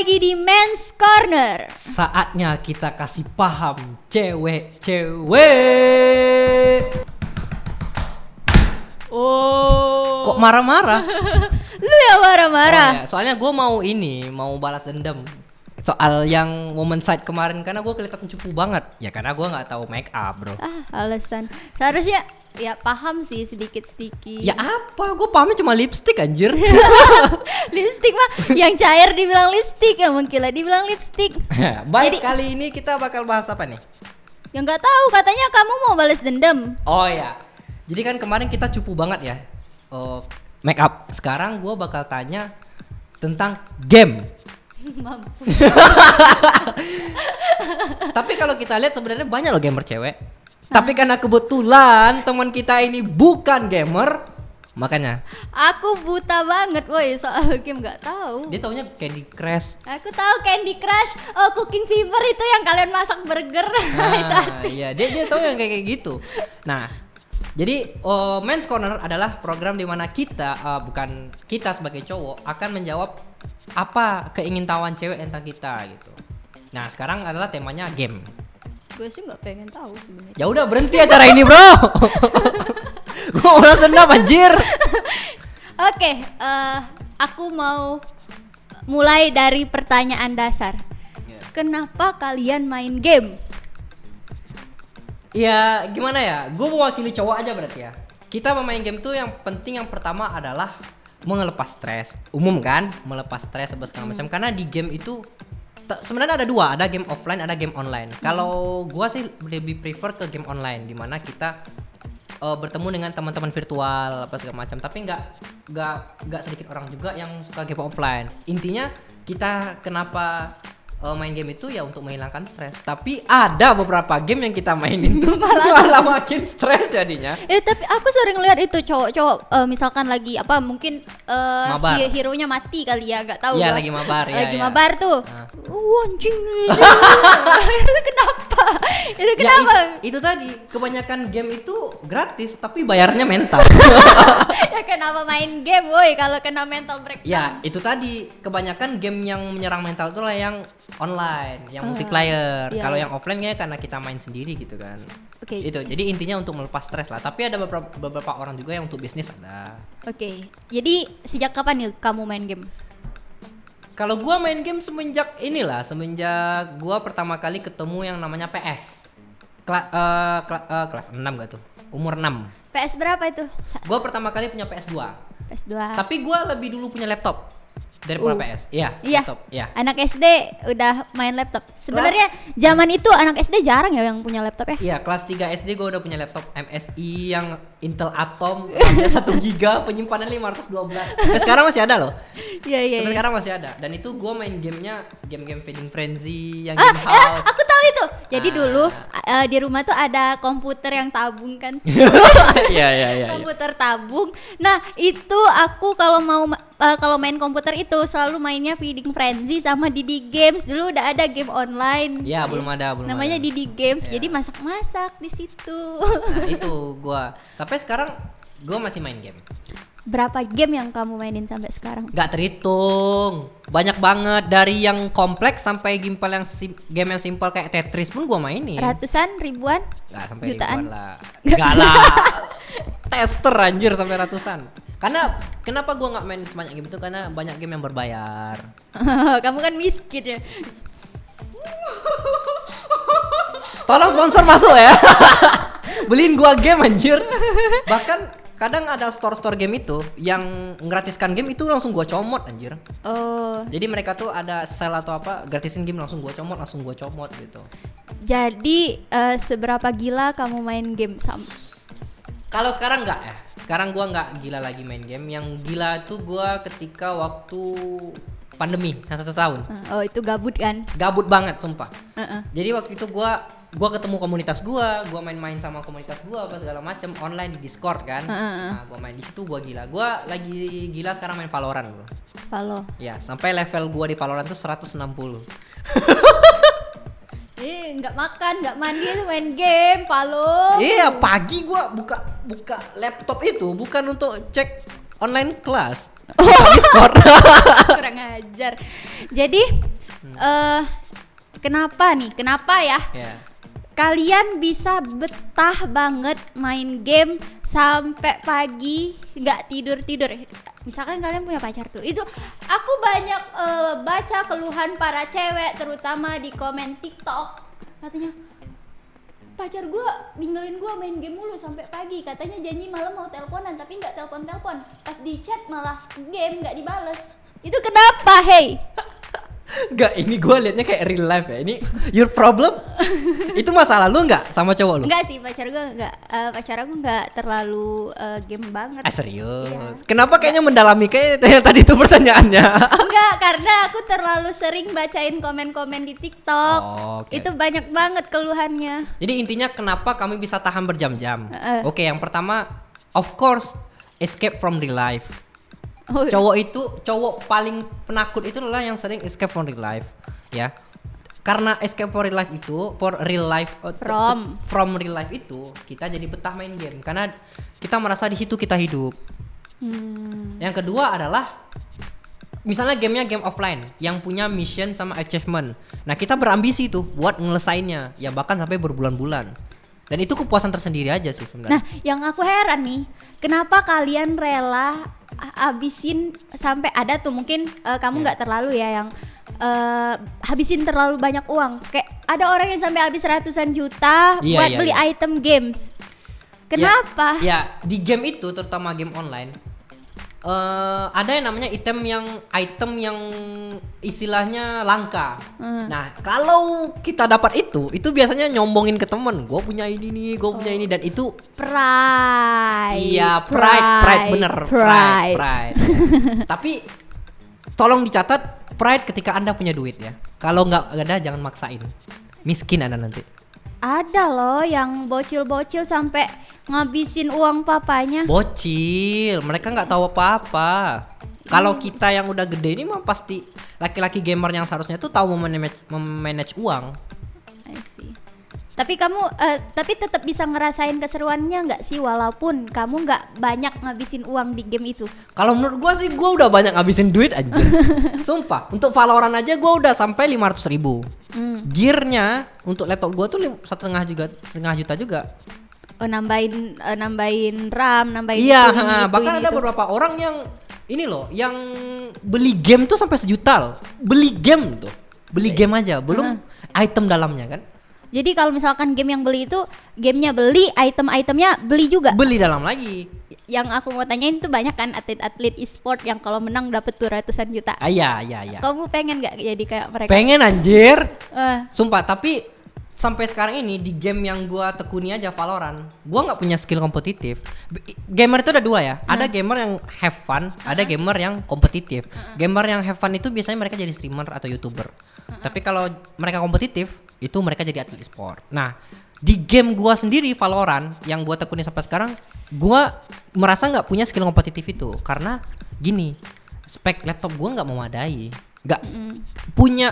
lagi di Men's Corner. Saatnya kita kasih paham cewek-cewek. Oh. Kok marah-marah? Lu ya marah-marah. Oh, ya. Soalnya gue mau balas dendam soal yang momen side kemarin karena gue kelihatan cupu banget. Ya karena gue nggak tahu make up, bro. Alasan. Seharusnya ya paham sih sedikit-sedikit. Ya apa? Gue pahamnya cuma lipstick anjir. Lipstick mah yang cair dibilang lipstick, yang mengkilat dibilang lipstick. Baik, Jadi, kali ini kita bakal bahas apa nih? yang nggak tahu katanya kamu mau balas dendam. Oh ya. Jadi kan kemarin kita cupu banget ya. Make up. Sekarang gue bakal tanya tentang game. Mampus. Tapi kalau kita lihat sebenarnya banyak loh gamer cewek. Tapi karena kebetulan teman kita ini bukan gamer, makanya Aku buta banget woi soal game, nggak tahu. dia taunya Candy Crush. Aku tahu Candy Crush, Cooking Fever itu yang kalian masak burger. Itu asli. Iya, dia tahu yang kayak gitu. Nah, jadi Men's Corner adalah program di mana kita bukan kita sebagai cowok akan menjawab apa keingintahuan cewek tentang kita gitu. Nah, sekarang adalah temanya game. Gue sih nggak pengen tahu sebenarnya. Ya udah berhenti acara ini, bro. Gua udah dendam anjir. Oke, aku mau mulai dari pertanyaan dasar. Kenapa kalian main game? Ya gimana ya, gue mewakili cowok aja berarti ya. Kita bermain game tuh yang penting yang pertama adalah melepas stres. Umum kan, melepas stres segala macam. Karena di game itu sebenarnya ada dua, ada game offline, ada game online. Kalau gue sih lebih prefer ke game online, dimana kita bertemu dengan teman-teman virtual apa segala macam. Tapi nggak sedikit orang juga yang suka game offline. Intinya kita kenapa main game itu ya untuk menghilangkan stres. Tapi ada beberapa game yang kita mainin tuh malah makin stres jadinya. Tapi aku sering lihat itu cowok-cowok misalkan lagi apa mungkin Mabar. hero-nya mati kali ya, nggak tahu. Iya, gua. lagi mabar, ya, Lagi ya. mabar tuh. Nah. Anjing. Itu kenapa? Itu kenapa? Itu tadi kebanyakan game itu gratis tapi bayarnya mental. Ya kenapa main game woi kalau kena mental breakdown? Ya itu tadi kebanyakan game yang menyerang mental itu lah yang online, yang multiplayer. Iya. Kalau yang offline kayaknya karena kita main sendiri gitu kan. Oke. Itu jadi intinya untuk melepas stres lah. Tapi ada beberapa orang juga yang untuk bisnis ada. Oke. Jadi sejak kapan nih kamu main game? Kalau gua main game semenjak gua pertama kali ketemu yang namanya PS. Kelas 6 gak tuh? Umur 6. PS berapa itu? Gua pertama kali punya PS2. PS2. Tapi gua lebih dulu punya laptop daripada PS. Iya, laptop. Iya. Anak SD udah main laptop. Sebenarnya zaman itu anak SD jarang ya yang punya laptop ya. Iya, kelas 3 SD gua udah punya laptop MSI yang Intel Atom 1 GB, penyimpanan 512. Sampai sekarang masih ada loh. Iya. Sampai sekarang masih ada. Dan itu gua main gamenya game-game Feeding Frenzy yang game house. Aku tahu itu. Jadi dulu di rumah tuh ada komputer yang tabung kan. Iya. Komputer tabung. Nah, itu aku kalau main komputer itu selalu mainnya Feeding Frenzy sama Didi Games. Dulu udah ada game online. Iya, belum ada. Namanya Didi Games. Ya. Jadi masak-masak di situ. Nah, itu gua. Sampai sekarang gua masih main game. Berapa game yang kamu mainin sampai sekarang? Gak terhitung, banyak banget dari yang kompleks sampai game yang simpel kayak Tetris pun gua mainin. Ratusan, ribuan? Gak sampai Jutaan? ribuan lah. Gak lah. Tester anjir sampai ratusan. Karena kenapa gua nggak main sebanyak game itu? Karena banyak game yang berbayar. Kamu kan miskin ya. Tolong sponsor masuk ya. Beliin gua game anjir. Bahkan kadang ada store game itu yang gratiskan game itu langsung gua comot anjir. Oh. Jadi mereka tuh ada sale atau apa gratisin game langsung gua comot gitu. Jadi seberapa gila kamu main game Kalau sekarang enggak ya. Sekarang gua enggak gila lagi main game. Yang gila tuh gua ketika waktu pandemi 1 tahun. Oh, itu gabut kan? Gabut banget sumpah. Uh-uh. Jadi waktu itu gua ketemu komunitas gua main-main sama komunitas gua apa segala macam online di Discord kan. Nah, gua main di situ gua gila. Gua lagi gila sekarang main Valorant bro. Valo. Ya, sampai level gua di Valorant tuh 160. Nggak makan, nggak mandi, main game, Valo. Iya, pagi gua buka laptop itu bukan untuk cek online kelas. Discord. Kurang ajar. Jadi Kenapa ya? Ya. Kalian bisa betah banget main game sampai pagi nggak tidur. Misalkan kalian punya pacar tuh, itu aku banyak baca keluhan para cewek terutama di komen TikTok, katanya pacar gue ninggalin gue main game mulu sampai pagi, katanya janji malam mau teleponan tapi nggak telepon, pas di chat malah game nggak dibales. Itu kenapa? Hey, Enggak, ini gue liatnya kayak real life ya. Ini your problem. Itu masalah lu nggak sama cowok lu? enggak sih, pacar aku nggak terlalu game banget. Serius? Iya. Kenapa kayaknya mendalami kayak yang tadi itu pertanyaannya? Enggak, karena aku terlalu sering bacain komen-komen di TikTok. Oh, oke. Itu banyak banget keluhannya. Jadi intinya kenapa kami bisa tahan berjam-jam? Heeh. Oke, yang pertama, of course, escape from real life. Oh, Cowok paling penakut itu adalah yang sering escape from real life, ya. Karena escape from real life itu, from real life itu, kita jadi betah main game karena kita merasa di situ kita hidup. Yang kedua adalah misalnya gamenya game offline yang punya mission sama achievement. Nah, kita berambisi tuh buat ngelesainnya, ya bahkan sampai berbulan-bulan. Dan itu kepuasan tersendiri aja sih sebenarnya. nah, yang aku heran nih, kenapa kalian rela habisin sampai ada tuh mungkin kamu nggak terlalu ya yang habisin terlalu banyak uang. Kayak ada orang yang sampai habis ratusan juta buat beli item games. Kenapa? Ya, di game itu terutama game online ada yang namanya item yang istilahnya langka. Nah, kalau kita dapat itu biasanya nyombongin ke temen. Gue punya ini nih, gue punya ini, dan itu Pride. iya pride bener pride. Tapi tolong dicatat pride ketika Anda punya duit ya. Kalau nggak ada jangan maksain. Miskin Anda nanti. Ada loh yang bocil-bocil sampai ngabisin uang papanya. Bocil, mereka nggak tahu apa-apa. Kalau kita yang udah gede ini mah pasti laki-laki gamer yang seharusnya tuh tahu memanage uang. I see. Tapi kamu tetap bisa ngerasain keseruannya nggak sih walaupun kamu nggak banyak ngabisin uang di game itu? Kalau menurut gua sih gua udah banyak ngabisin duit aja. Sumpah, untuk Valorant aja gua udah sampai 500.000. Gearnya untuk laptop gua tuh 1,5 juta juga. Oh, nambahin RAM, nambahin Iya, ini, bahkan ada beberapa orang yang ini loh, yang beli game tuh sampai 1 juta loh. Beli game tuh. Beli game aja, belum item dalamnya kan. Jadi kalau misalkan game yang beli itu gamenya beli, item-itemnya beli juga. Beli dalam lagi. Yang aku mau tanyain tuh banyak kan atlet-atlet e-sport yang kalau menang dapet tuh ratusan juta. Iya. Kamu pengen nggak jadi kayak mereka? Pengen anjir. Eh. Sumpah, tapi sampai sekarang ini di game yang gua tekuni aja Valorant, gua nggak punya skill kompetitif. Gamer itu ada dua ya. Ada gamer yang have fun, ada gamer yang kompetitif. Gamer yang have fun itu biasanya mereka jadi streamer atau YouTuber. Tapi kalau mereka kompetitif, itu mereka jadi atlet e-sport. Nah, di game gua sendiri Valorant yang gua tekuni sampai sekarang, gua merasa nggak punya skill kompetitif itu karena gini, spek laptop gua nggak memadai. Nggak punya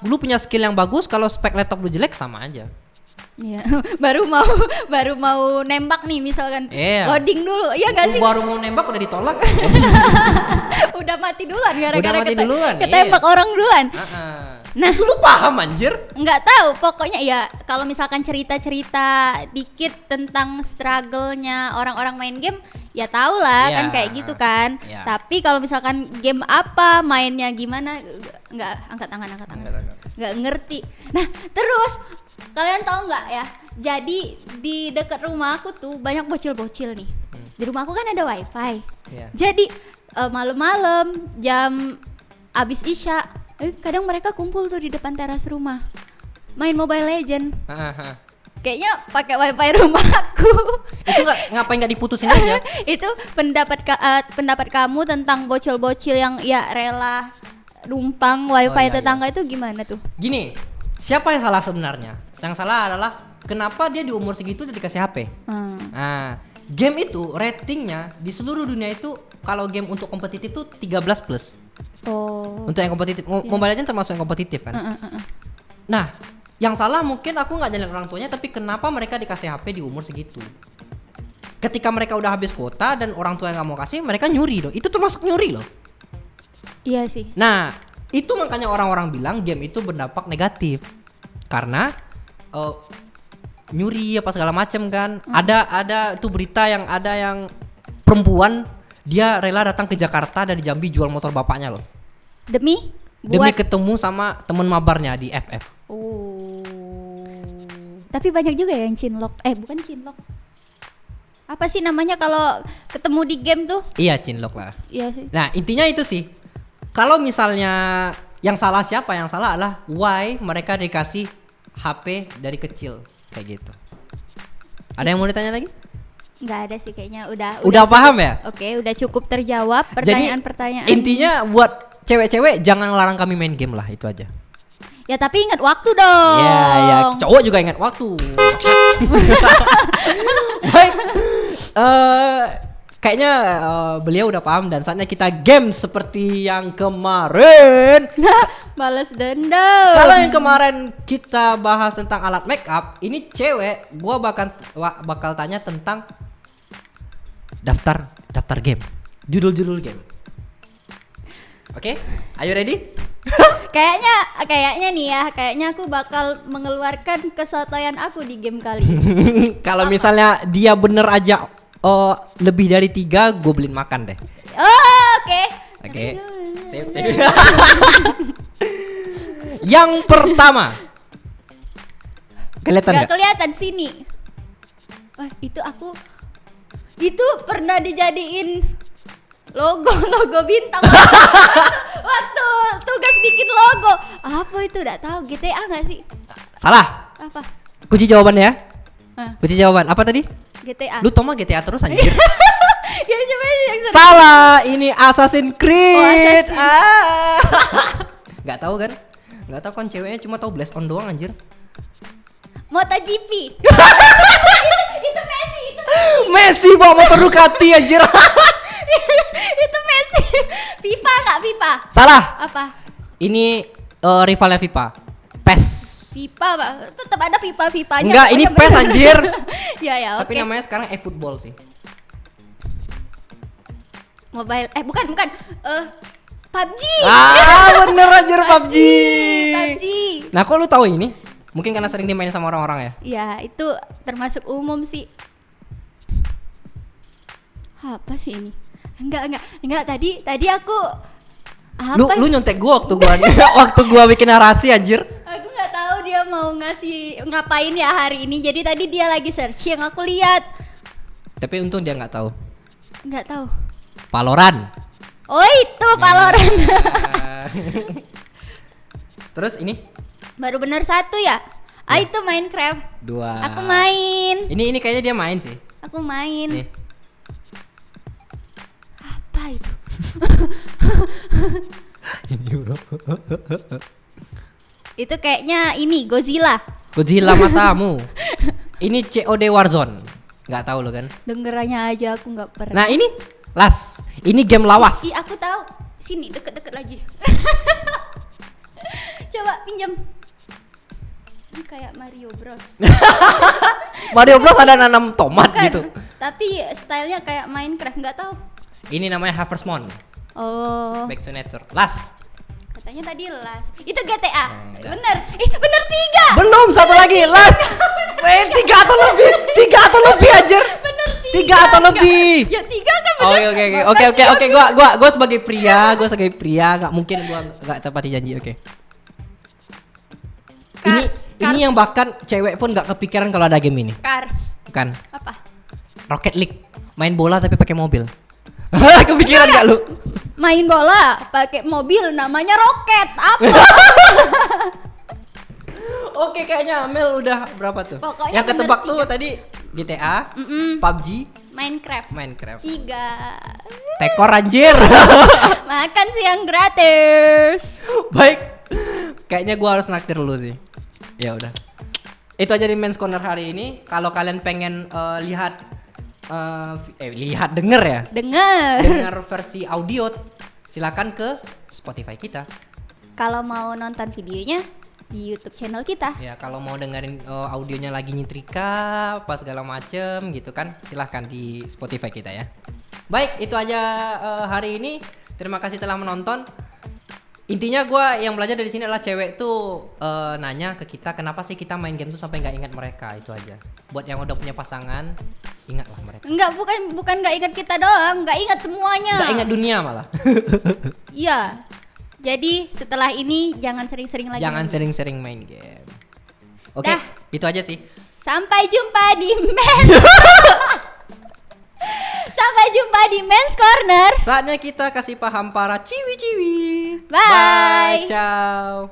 lu punya skill yang bagus, kalau spek laptop lu jelek sama aja. Iya. baru mau nembak nih misalkan. Iya. Loading dulu. Iya enggak sih? Baru mau nembak udah ditolak. Udah mati duluan gara-gara duluan, ketembak orang duluan. Nah, itu lu paham anjir? nggak tahu, pokoknya ya kalau misalkan cerita-cerita dikit tentang struggle-nya orang-orang main game, ya tau lah kan kayak gitu kan. Tapi kalau misalkan game apa, mainnya gimana, nggak angkat tangan. Nggak ngerti. Nah, terus kalian tahu nggak ya? Jadi di dekat rumah aku tuh banyak bocil-bocil nih. Di rumah aku kan ada wifi. Jadi malam-malam jam abis isya, kadang mereka kumpul tuh di depan teras rumah main Mobile Legend. Kayaknya pakai wifi rumah aku. Itu ngapain nggak diputusin aja? Itu pendapat kamu tentang bocil-bocil yang ya rela numpang wifi tetangga itu gimana tuh? Gini, siapa yang salah sebenarnya? Yang salah adalah kenapa dia di umur segitu udah dikasih HP. Nah, game itu ratingnya di seluruh dunia itu kalau game untuk kompetitif itu 13 plus. Oh. Untuk yang kompetitif, Mobile Legends termasuk yang kompetitif kan. Nah, yang salah mungkin aku nggak nyalain orang tuanya, tapi kenapa mereka dikasih HP di umur segitu? Ketika mereka udah habis kuota dan orang tua yang nggak mau kasih, mereka nyuri loh. Itu termasuk nyuri loh. Iya sih. Nah, Itu makanya orang-orang bilang game itu berdampak negatif. Karena nyuri apa segala macam kan. Ada tuh berita yang ada yang perempuan dia rela datang ke Jakarta dari Jambi jual motor bapaknya loh. Demi ketemu sama temen mabarnya di FF. Tapi banyak juga yang cinlok. Bukan cinlok. Apa sih namanya kalau ketemu di game tuh? Iya, cinlok lah. Iya sih. Nah, intinya itu sih. Kalau misalnya yang salah siapa? Yang salah adalah why mereka dikasih HP dari kecil kayak gitu. Ada yang mau ditanya lagi? Nggak ada sih kayaknya. Udah paham cukup, ya? Oke, udah cukup terjawab pertanyaan-pertanyaan. Intinya buat cewek-cewek jangan larang kami main game lah, itu aja. Ya tapi ingat waktu dong. Ya, cowok juga ingat waktu. Baik. Kayaknya beliau udah paham dan saatnya kita game seperti yang kemarin. Balas dendam. Kalau yang kemarin kita bahas tentang alat make up, ini cewek, gua bakal tanya tentang daftar game, judul-judul game. Oke, are you ready? Kayaknya nih ya, kayaknya aku bakal mengeluarkan kesotoyan aku di game kali. Kalau misalnya dia bener aja lebih dari 3, gue beliin makan deh. Oke. Sip. Yang pertama, kelihatan nggak nggak? kelihatan sini. Wah, itu pernah dijadiin logo bintang waktu tugas bikin logo. Apa itu? Nggak tahu. GTA nggak sih? Salah. Apa? Kunci jawabannya ya. Hah? Kunci jawaban apa tadi? GTA. Lu tau mah GTA terus anjir. Ya coba yang Salah, ini Assassin's Creed. Assassin. Nggak tahu kan? Nggak tahu kan ceweknya cuma tahu Blast On doang anjir. MotoGP. itu Messi. Messi bawa motor Ducati anjir. Itu Messi. FIFA nggak FIFA? Salah. Apa? Ini rivalnya FIFA. PES. FIFA, Pak. Tetap ada FIFA-nya. Enggak, ini PES anjir. Ya, oke. Tapi namanya sekarang eFootball sih. Mobile. Bukan. PUBG. Bener anjir PUBG. PUBG. Nah, kok lu tahu ini? Mungkin karena sering dimainin sama orang-orang ya? Ya, itu termasuk umum sih. Apa sih ini? Enggak, tadi aku Lu nyontek gua waktu gua bikin narasi anjir. Aku nggak tahu dia mau ngapain ya hari ini. Jadi tadi dia lagi searching, aku lihat. Tapi untung dia nggak tahu. Nggak tahu. Valorant. Oh itu Valorant. Terus ini? Baru bener 1 ya? Itu Minecraft. 2. Aku main. Ini kayaknya dia main sih. Aku main. Nih. Apa itu? Ini bro. Itu kayaknya ini Godzilla matamu. Ini COD Warzone. Nggak tahu lo kan? Dengerannya aja aku nggak pernah. Nah ini Las. Ini game lawas. Aku tahu. Sini deket-deket lagi. Coba pinjam. Ini kayak Mario Bros. Mario Bros ada nanam tomat Bukan, gitu. tapi stylenya kayak Minecraft, nggak tahu. Ini namanya Harvest Moon. Oh. Back to Nature. Las. Katanya tadi Last. Itu GTA. Enggak. Bener. Bener 3. Belum, satu lagi. Las. 3 atau lebih. 3 atau lebih anjir. Bener 3 atau lebih. Ya 3 kan bener. Oke. Gua sebagai pria nggak mungkin gua nggak tepati janji. Oke. Ini yang bahkan cewek pun nggak kepikiran kalau ada game ini. Cars. Bukan. Apa? Rocket League. Main bola tapi pakai mobil. Kepikiran nggak lu? Main bola pakai mobil namanya roket. Apa? Oke, kayaknya Amel udah berapa tuh? Pokoknya yang ketebak bener tuh tadi GTA, PUBG, Minecraft. 3. Tekor anjir. Makan siang gratis. Baik. Kayaknya gua harus naktir dulu sih. Ya udah. Itu aja di Men's Corner hari ini. Kalau kalian pengen lihat denger ya. Dengar versi audio, silakan ke Spotify kita. Kalau mau nonton videonya di YouTube channel kita. Ya, kalau mau dengerin audionya lagi nyetrika, apa segala macem gitu kan, silahkan di Spotify kita ya. Baik, itu aja hari ini. Terima kasih telah menonton. Intinya gue yang belajar dari sini adalah cewek tuh nanya ke kita kenapa sih kita main game tuh sampai nggak ingat mereka, itu aja. Buat yang udah punya pasangan, ingatlah mereka. Enggak, bukan nggak ingat kita doang, nggak ingat semuanya. Nggak ingat dunia malah. Iya. Jadi setelah ini jangan sering-sering lagi. Jangan sering-sering main game. Oke, itu aja sih. Sampai jumpa di Men's Sampai jumpa di Men's Corner. Saatnya kita kasih paham para ciwi-ciwi. Bye. Bye, ciao.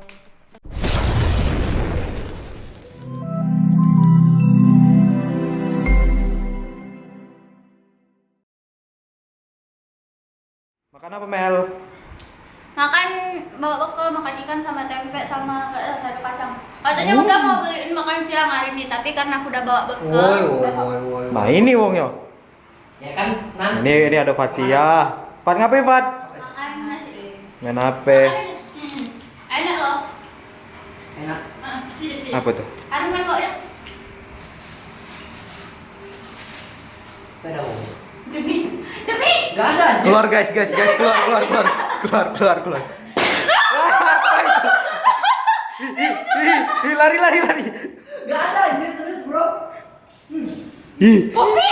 Makan apa Mel? Makan bawa bekal, makan ikan sama tempe sama satu kacang. Katanya udah mau beliin makan siang hari ini, tapi karena aku udah bawa bekal. Woi. Nah ini wong yo. Ya kan, Nan. Ini ada Fatia. Fat ngapain Fat? Makan nasi. Main HP. Enak loh. Enak. Tidak. Apa tuh? Arungan kok ya. Ada. Demi. Gak ada. Keluar guys, keluar. Ih, lari. Gak ada anjir, serius bro. Kopi.